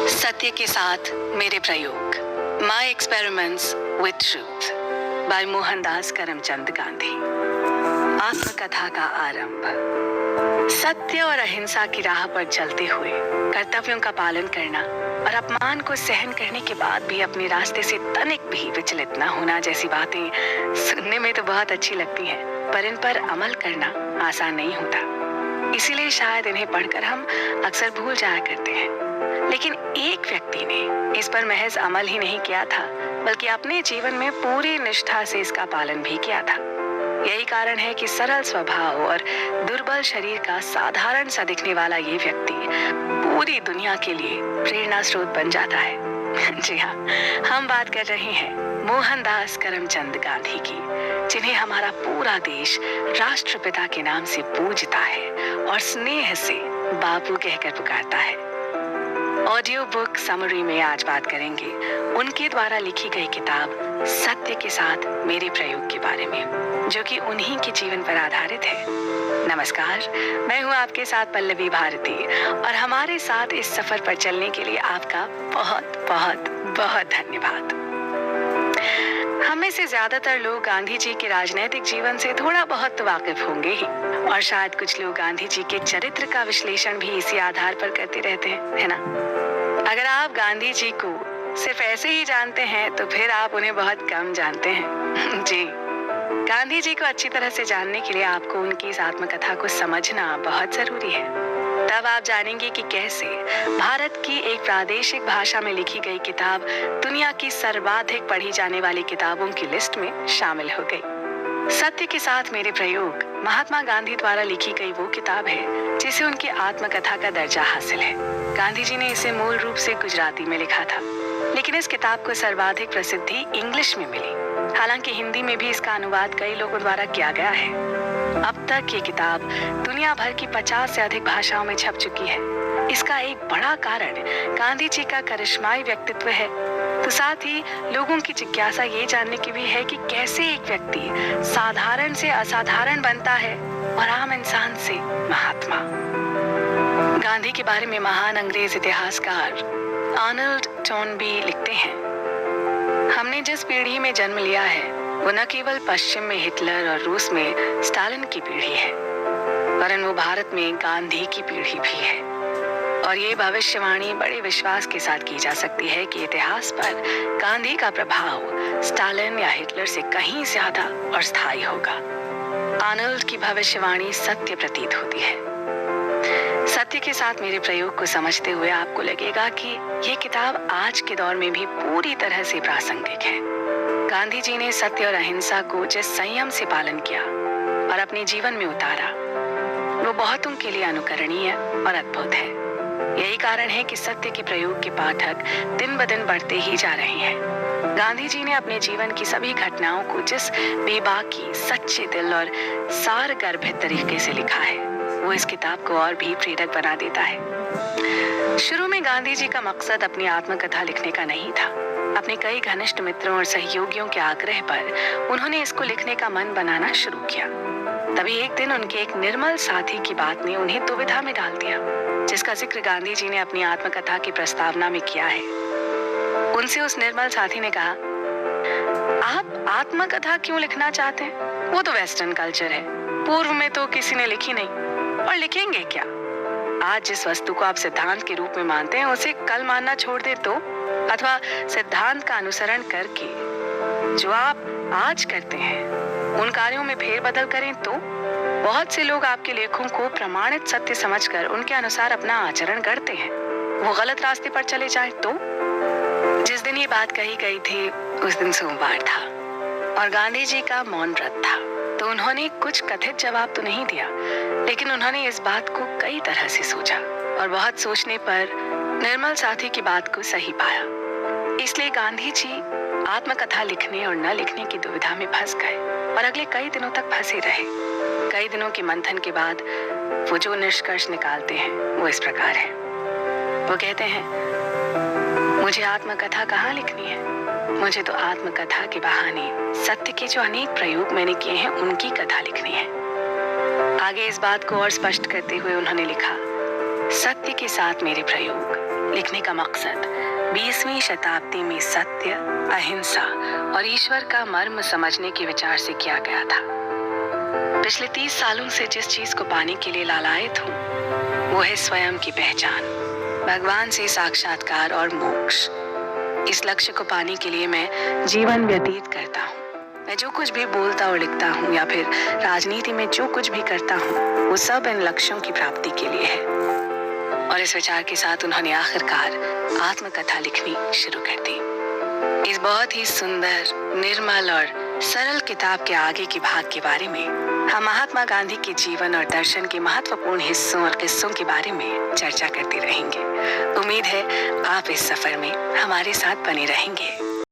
सत्य के साथ मेरे प्रयोग, my experiments with truth by Mohandas Karamchand Gandhi. आत्मकथा का आरंभ। सत्य और अहिंसा की राह पर चलते हुए कर्तव्यों का पालन करना और अपमान को सहन करने के बाद भी अपने रास्ते से तनिक भी विचलित न होना जैसी बातें सुनने में तो बहुत अच्छी लगती हैं, पर इन पर अमल करना आसान नहीं होता। इसीलिए शायद इन्हें पढ़कर हम अक्सर भूल जाया करते हैं। लेकिन एक व्यक्ति ने इस पर महज अमल ही नहीं किया था, बल्कि अपने जीवन में पूरी निष्ठा से इसका पालन भी किया था। यही कारण है कि सरल स्वभाव और दुर्बल शरीर का साधारण सा दिखने वाला ये व्यक्ति पूरी दुनिया के लिए प्रेरणा स्रोत बन जाता है। जी हाँ, हम बात कर रहे हैं मोहनदास करमचंद गांधी की, जिन्हें हमारा पूरा देश राष्ट्रपिता के नाम से पूजता है और स्नेह से बापू कहकर पुकारता है। ऑडियो बुक समरी में आज बात करेंगे उनके द्वारा लिखी गई किताब सत्य के साथ मेरे प्रयोग के बारे में, जो कि उन्हीं के जीवन पर आधारित है। नमस्कार, मैं हूं आपके साथ पल्लवी भारती और हमारे साथ इस सफर पर चलने के लिए आपका बहुत बहुत बहुत धन्यवाद। हम में से ज्यादातर लोग गांधी जी के राजनीतिक जीवन से थोड़ा बहुत तो वाकिफ होंगे ही, और शायद कुछ लोग गांधी जी के चरित्र का विश्लेषण भी इसी आधार पर करते रहते हैं, है ना? अगर आप गांधी जी को सिर्फ ऐसे ही जानते हैं तो फिर आप उन्हें बहुत कम जानते हैं। जी, गांधी जी को अच्छी तरह से जानने के लिए आपको उनकी इस आत्मकथा को समझना बहुत जरूरी है। तब आप जानेंगे कि कैसे भारत की एक प्रादेशिक भाषा में लिखी गई किताब दुनिया की सर्वाधिक पढ़ी जाने वाली किताबों की लिस्ट में शामिल हो गई। सत्य के साथ मेरे प्रयोग महात्मा गांधी द्वारा लिखी गई वो किताब है जिसे उनकी आत्मकथा का दर्जा हासिल है। गांधी जी ने इसे मूल रूप से गुजराती में लिखा था, लेकिन इस किताब को सर्वाधिक प्रसिद्धि इंग्लिश में मिली। हालांकि हिंदी में भी इसका अनुवाद कई लोगों द्वारा किया गया है। अब तक ये किताब दुनिया भर की 50 से अधिक भाषाओं में छप चुकी है। इसका एक बड़ा कारण गांधी जी का करिश्माई व्यक्तित्व है, तो साथ ही लोगों की जिज्ञासा ये जानने की भी है कि कैसे एक व्यक्ति साधारण से असाधारण बनता है और आम इंसान से महात्मा। गांधी के बारे में महान अंग्रेज इतिहासकार आर्नल्ड टोनबी लिखते हैं, हमने जिस पीढ़ी में जन्म लिया है वो न केवल पश्चिम में हिटलर और रूस में स्टालिन की पीढ़ी है, वरन वो भारत में गांधी की पीढ़ी भी है। और ये भविष्यवाणी बड़े विश्वास के साथ की जा सकती है कि इतिहास पर गांधी का प्रभाव स्टालिन या हिटलर से कहीं ज्यादा और स्थायी होगा। आर्नल्ड की भविष्यवाणी सत्य प्रतीत होती है। सत्य के साथ मेरे प्रयोग को समझते हुए आपको लगेगा कि ये किताब आज के दौर में भी पूरी तरह से प्रासंगिक है। गांधी जी ने सत्य और अहिंसा को जिस संयम से पालन किया और अपने जीवन में उतारा, वो बहुतों के लिए अनुकरणीय और अद्भुत है। यही कारण है कि सत्य के प्रयोग के पाठक दिन ब दिन बढ़ते ही जा रहे हैं। गांधी जी ने अपने जीवन की सभी घटनाओं को जिस बेबाकी, सच्चे दिल और सार गर्भित तरीके से लिखा है, वो इस किताब को और भी प्रेरक बना देता है। शुरू में गांधी जी का मकसद अपनी आत्मकथा लिखने का नहीं था। अपने कई घनिष्ठ मित्रों और सहयोगियों के आग्रह पर उन्होंने इसको लिखने का मन बनाना शुरू किया। तभी एक दिन उनके एक निर्मल साथी की बात ने उन्हें दुविधा में डाल दिया, जिसका जिक्र गांधी जी ने अपनी आत्मकथा की प्रस्तावना में किया है। उनसे उस निर्मल साथी ने कहा, आप आत्मकथा क्यों लिखना चाहते हैं? वो तो वेस्टर्न कल्चर है, पूर्व में तो किसी ने लिखी नहीं, और लिखेंगे क्या? आज जिस वस्तु को आप सिद्धांत के रूप में मानते हैं उसे कल मानना छोड़ दे तो, अथवा सिद्धांत का अनुसरण करके जो आप आज करते हैं उन कार्यों में फेरबदल करें तो, बहुत से लोग आपके लेखों को प्रमाणित सत्य समझकर उनके अनुसार अपना आचरण करते हैं, वो गलत रास्ते पर चले जाएं तो। जिस दिन ये बात कही गई थी उस दिन सोमवार था और गांधी जी का मौन व्रत था, तो उन्होंने कुछ कथित जवाब तो नहीं दिया, लेकिन उन्होंने इस बात को कई तरह से सोचा और बहुत सोचने पर निर्मल साथी की बात को सही पाया। इसलिए गांधी जी आत्मकथा लिखने और न लिखने की दुविधा में फंस गए और अगले कई दिनों तक फंसे रहे। कई दिनों के मंथन के बाद वो जो निष्कर्ष निकालते हैं वो इस प्रकार है। वो कहते हैं, मुझे आत्मकथा कहाँ लिखनी है? मुझे तो आत्मकथा के बहाने सत्य के जो अनेक प्रयोग मैंने किए हैं उनकी कथा लिखनी है। आगे इस बात को और स्पष्ट करते हुए उन्होंने लिखा, सत्य के साथ मेरे प्रयोग लिखने का मकसद 20वीं शताब्दी में सत्य, अहिंसा और ईश्वर का मर्म समझने के विचार से किया गया था। पिछले 30 सालों से जिस चीज को पाने के लिए लालायित हूँ वो है स्वयं की पहचान, भगवान से साक्षात्कार और मोक्ष। इस लक्ष्य को पाने के लिए मैं जीवन व्यतीत करता हूँ। मैं जो कुछ भी बोलता और लिखता हूँ या फिर राजनीति में जो कुछ भी करता हूँ वो सब इन लक्ष्यों की प्राप्ति के लिए है। और इस विचार के साथ उन्होंने आखिरकार आत्मकथा लिखनी शुरू कर दी। इस बहुत ही सुंदर, निर्मल और सरल किताब के आगे के भाग के बारे में हम महात्मा गांधी के जीवन और दर्शन के महत्वपूर्ण हिस्सों और किस्सों के बारे में चर्चा करते रहेंगे। उम्मीद है आप इस सफर में हमारे साथ बने रहेंगे।